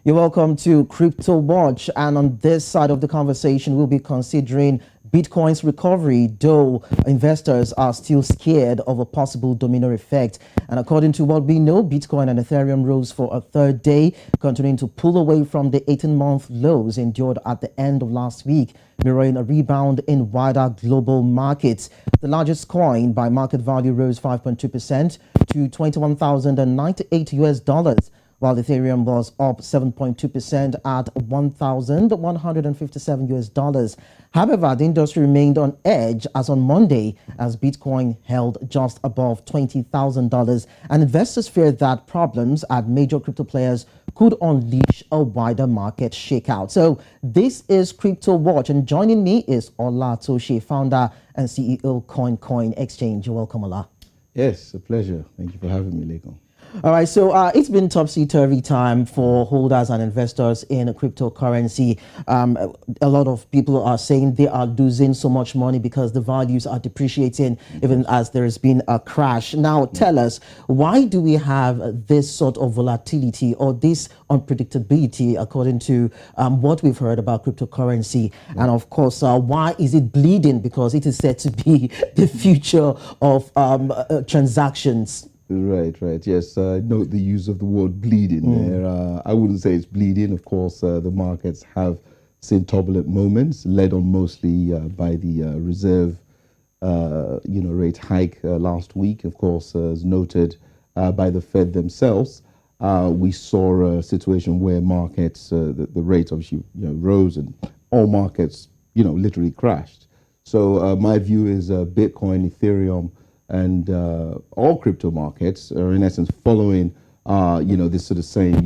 You're welcome to Crypto Watch, and on this side of the conversation, we'll be considering Bitcoin's recovery, though investors are still scared of a possible domino effect. And according to what we know, Bitcoin and Ethereum rose for a third day, continuing to pull away from the 18-month lows endured at the end of last week, mirroring a rebound in wider global markets. The largest coin by market value rose 5.2% to 21,098 US dollars, while Ethereum was up 7.2% at 1,157 US dollars. However, the industry remained on edge as on Monday, as Bitcoin held just above $20,000, and investors feared that problems at major crypto players could unleash a wider market shakeout. So this is Crypto Watch, and joining me is Ola Atose, founder and CEO KoinKoin Exchange. Welcome, Ola. Yes, a pleasure. Thank you for having me, Lego. All right, so it's been topsy-turvy time for holders and investors in cryptocurrency. A lot of people are saying they are losing so much money because the values are depreciating, even as there's been a crash. Now, tell us, why do we have this sort of volatility or this unpredictability according to what we've heard about cryptocurrency? And of course, why is it bleeding? Because it is said to be the future of transactions. Right. Yes, note the use of the word bleeding there. I wouldn't say it's bleeding. Of course, the markets have seen turbulent moments, led on mostly by the reserve, rate hike last week. Of course, as noted by the Fed themselves, we saw a situation where markets, the rate obviously rose, and all markets, literally crashed. So my view is Bitcoin, Ethereum, and all crypto markets are in essence following, this sort of same,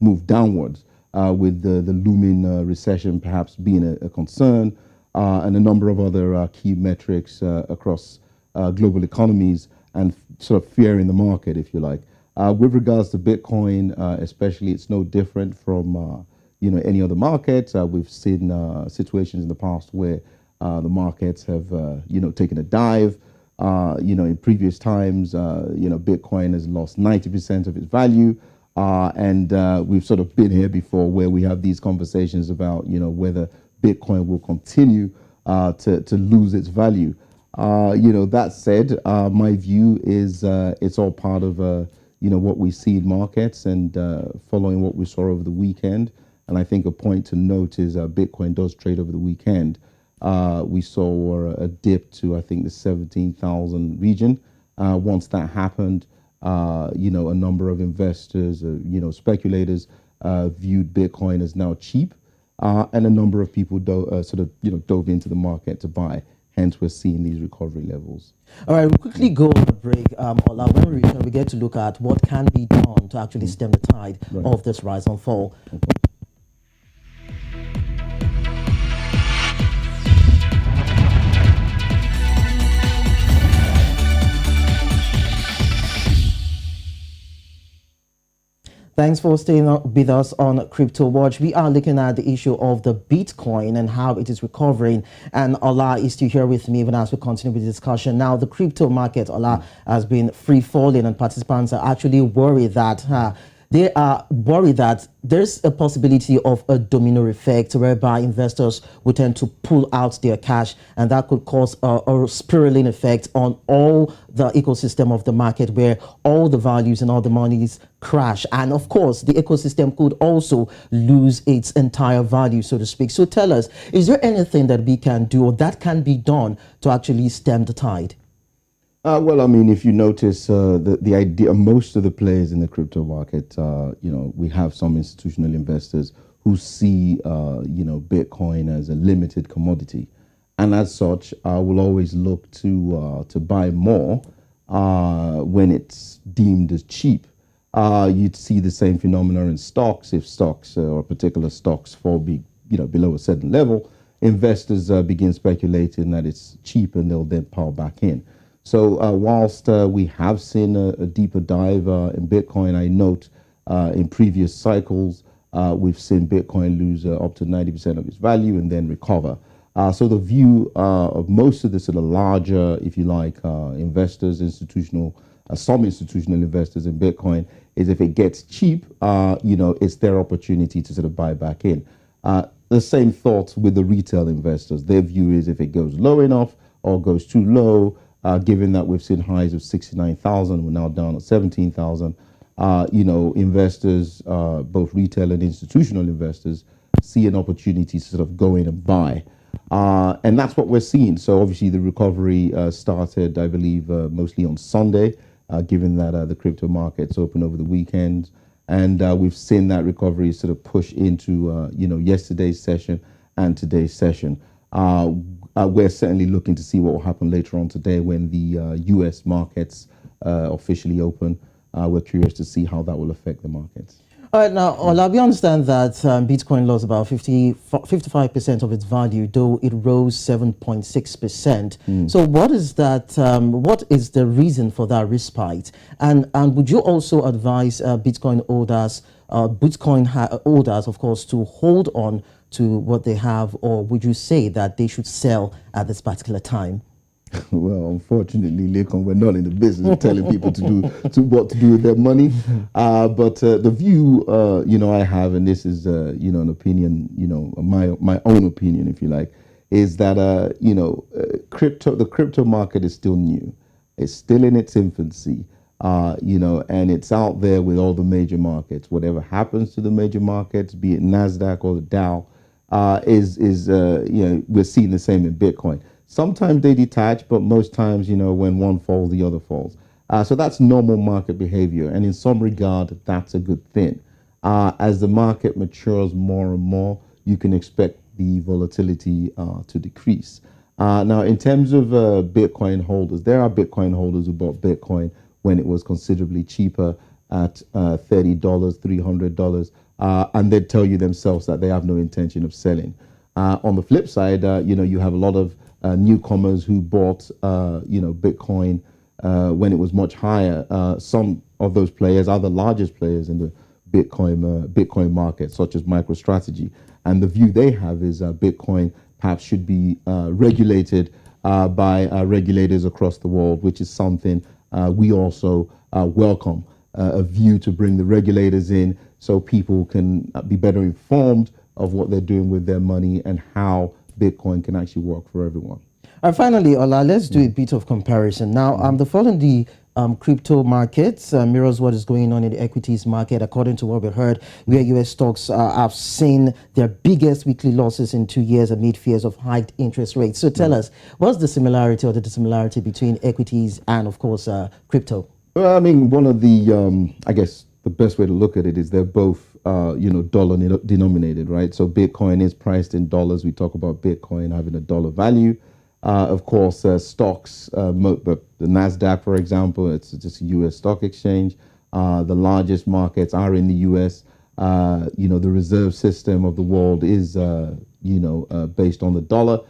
move downwards, with the looming recession perhaps being a concern, and a number of other key metrics across global economies, and sort of fear in the market, if you like. With regards to Bitcoin, especially, it's no different from any other market. We've seen situations in the past where the markets have taken a dive. In previous times, Bitcoin has lost 90% of its value. And we've sort of been here before where we have these conversations about, whether Bitcoin will continue to lose its value. That said, my view is it's all part of, what we see in markets and following what we saw over the weekend. And I think a point to note is Bitcoin does trade over the weekend. We saw a dip to, I think, the 17,000 region. Once that happened, a number of investors, speculators viewed Bitcoin as now cheap, and a number of people dove into the market to buy. Hence, we're seeing these recovery levels. All right, we'll quickly go on a break, Ola. When we return, we get to look at what can be done to actually stem the tide of this rise and fall. Okay. Thanks for staying with us on Crypto Watch. We are looking at the issue of the Bitcoin and how it is recovering. And Ola is still here with me even as we continue with the discussion. Now, the crypto market, Ola, has been free falling, and participants are actually worried that there's a possibility of a domino effect whereby investors will tend to pull out their cash, and that could cause a spiraling effect on all the ecosystem of the market, where all the values and all the monies crash. And of course, the ecosystem could also lose its entire value, so to speak. So tell us, is there anything that we can do or that can be done to actually stem the tide? Well, I mean, if you notice, the idea, most of the players in the crypto market, we have some institutional investors who see, Bitcoin as a limited commodity, and as such, will always look to buy more when it's deemed as cheap. You'd see the same phenomena in stocks. If stocks or particular stocks fall below a certain level, investors begin speculating that it's cheap, and they'll then pile back in. So whilst we have seen a deeper dive in Bitcoin, I note in previous cycles, we've seen Bitcoin lose up to 90% of its value and then recover. So the view of most of the sort of larger, if you like, investors, institutional some institutional investors in Bitcoin is if it gets cheap, it's their opportunity to sort of buy back in. The same thoughts with the retail investors. Their view is if it goes low enough or goes too low, given that we've seen highs of 69,000, we're now down at 17,000. Investors, both retail and institutional investors, see an opportunity to sort of go in and buy. And that's what we're seeing. So obviously the recovery started, I believe, mostly on Sunday, given that the crypto markets opened over the weekend. And we've seen that recovery sort of push into, yesterday's session and today's session. We're certainly looking to see what will happen later on today when the US markets officially open. We're curious to see how that will affect the markets. All right, now, Ola, we understand that Bitcoin lost about 55% of its value, though it rose 7.6%. So what is that? What is the reason for that respite? And would you also advise Bitcoin holders, of course, to hold on to what they have, or would you say that they should sell at this particular time? Well, unfortunately, Lekon, we're not in the business of telling people what to do with their money. But the view, I have, and this is, an opinion, my own opinion, if you like, is that, the crypto market is still new. It's still in its infancy, and it's out there with all the major markets. Whatever happens to the major markets, be it NASDAQ or the Dow, we're seeing the same in Bitcoin. Sometimes they detach, but most times, when one falls, the other falls. So that's normal market behavior. And in some regard, that's a good thing. As the market matures more and more, you can expect the volatility to decrease. Now, in terms of Bitcoin holders, there are Bitcoin holders who bought Bitcoin when it was considerably cheaper at $30, $300, and they'd tell you themselves that they have no intention of selling. On the flip side, you have a lot of newcomers who bought, Bitcoin when it was much higher. Some of those players are the largest players in the Bitcoin market, such as MicroStrategy. And the view they have is Bitcoin perhaps should be regulated by regulators across the world, which is something we also welcome. A view to bring the regulators in so people can be better informed of what they're doing with their money and how Bitcoin can actually work for everyone. And finally, Ola, let's do a bit of comparison. Now, the fall in the crypto markets mirrors what is going on in the equities market, according to what we heard, where U.S. stocks have seen their biggest weekly losses in 2 years amid fears of hiked interest rates. So tell us, what's the similarity or the dissimilarity between equities and, of course, crypto? Well, I mean, one of the, I guess the best way to look at it is they're both dollar denominated, right? So Bitcoin is priced in dollars. We talk about Bitcoin having a dollar value. Of course, stocks, the NASDAQ, for example, it's just a U.S. stock exchange. The largest markets are in the U.S. The reserve system of the world is, based on the dollar.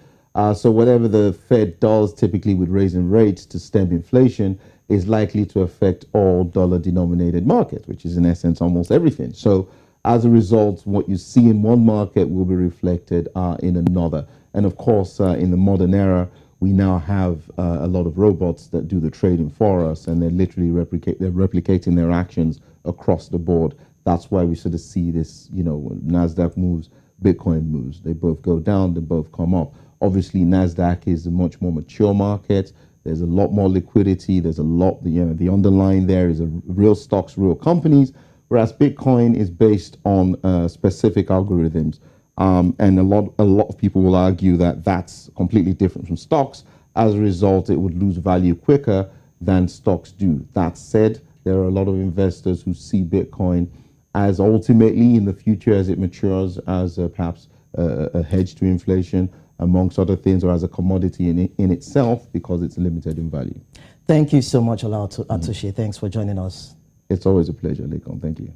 So whatever the Fed does typically with raising rates to stem inflation is likely to affect all dollar denominated markets, which is in essence almost everything. So as a result, what you see in one market will be reflected in another. And of course, in the modern era, we now have a lot of robots that do the trading for us, and they're literally replicating their actions across the board. That's why we sort of see this, NASDAQ moves, Bitcoin moves. They both go down, they both come up. Obviously, NASDAQ is a much more mature market. There's a lot more liquidity. There's a lot, the underlying there is real stocks, real companies, whereas Bitcoin is based on specific algorithms. And a lot of people will argue that that's completely different from stocks. As a result, it would lose value quicker than stocks do. That said, there are a lot of investors who see Bitcoin as ultimately in the future, as it matures, as perhaps a hedge to inflation, amongst other things, or as a commodity in itself, because it's limited in value. Thank you so much, Ola Atose. Thanks for joining us. It's always a pleasure, Lekon. Thank you.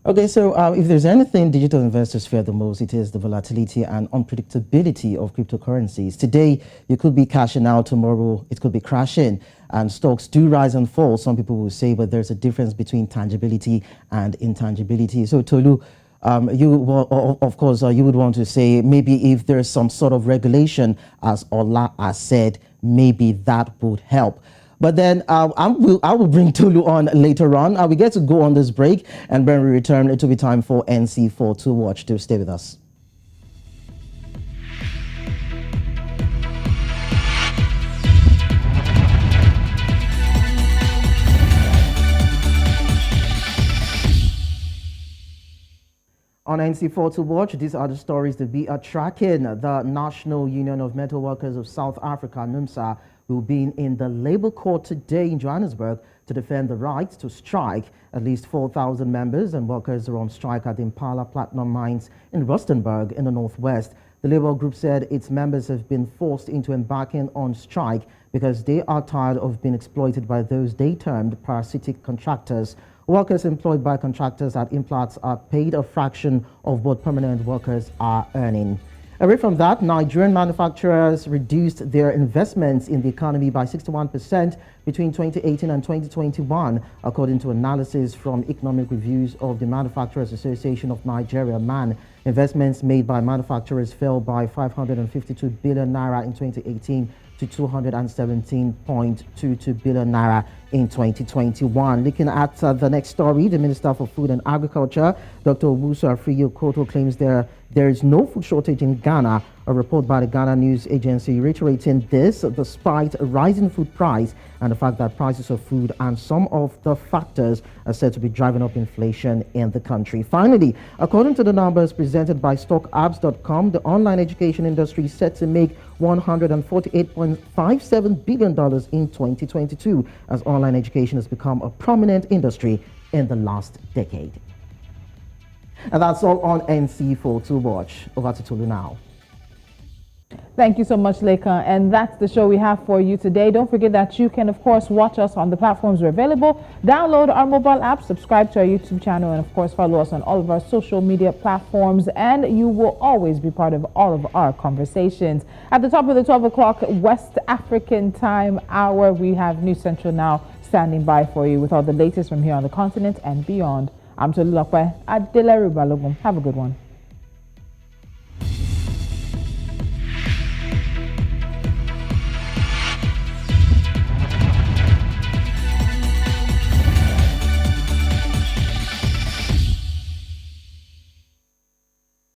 Okay, so if there's anything digital investors fear the most, it is the volatility and unpredictability of cryptocurrencies. Today, you could be cashing out, tomorrow it could be crashing, and stocks do rise and fall, some people will say, but there's a difference between tangibility and intangibility. So Tolu, you would want to say maybe if there's some sort of regulation, as Ola has said, maybe that would help. But then I will bring Tolu on later on. We get to go on this break, and when we return, it will be time for NC4 to watch. To stay with us. On NC4 to watch, these are the stories that we are tracking. The National Union of Metal Workers of South Africa, NUMSA, will be in the Labour Court today in Johannesburg to defend the right to strike. At least 4,000 members and workers are on strike at the Impala Platinum Mines in Rustenburg in the northwest. The Labour group said its members have been forced into embarking on strike because they are tired of being exploited by those they termed parasitic contractors. Workers employed by contractors at implants are paid a fraction of what permanent workers are earning. Away from that, Nigerian manufacturers reduced their investments in the economy by 61% between 2018 and 2021, according to analysis from Economic Reviews of the Manufacturers Association of Nigeria, MAN. Investments made by manufacturers fell by 552 billion naira in 2018 to 217.22 billion naira in 2021. Looking at the next story, the Minister for Food and Agriculture, Dr. Owusu Afriyo-Koto, claims there is no food shortage in Ghana. A report by the Ghana News Agency reiterating this despite a rising food price and the fact that prices of food and some of the factors are said to be driving up inflation in the country. Finally, according to the numbers presented by StockApps.com, the online education industry is set to make $148.57 billion in 2022 as online education has become a prominent industry in the last decade. And that's all on NC4 to watch. Over to Tolu now. Thank you so much, Leka. And that's the show we have for you today. Don't forget that you can, of course, watch us on the platforms we're available. Download our mobile app, subscribe to our YouTube channel, and, of course, follow us on all of our social media platforms. And you will always be part of all of our conversations. At the top of the 12 o'clock West African time hour, we have News Central Now standing by for you with all the latest from here on the continent and beyond. I'm Tolu Lakwe. Have a good one.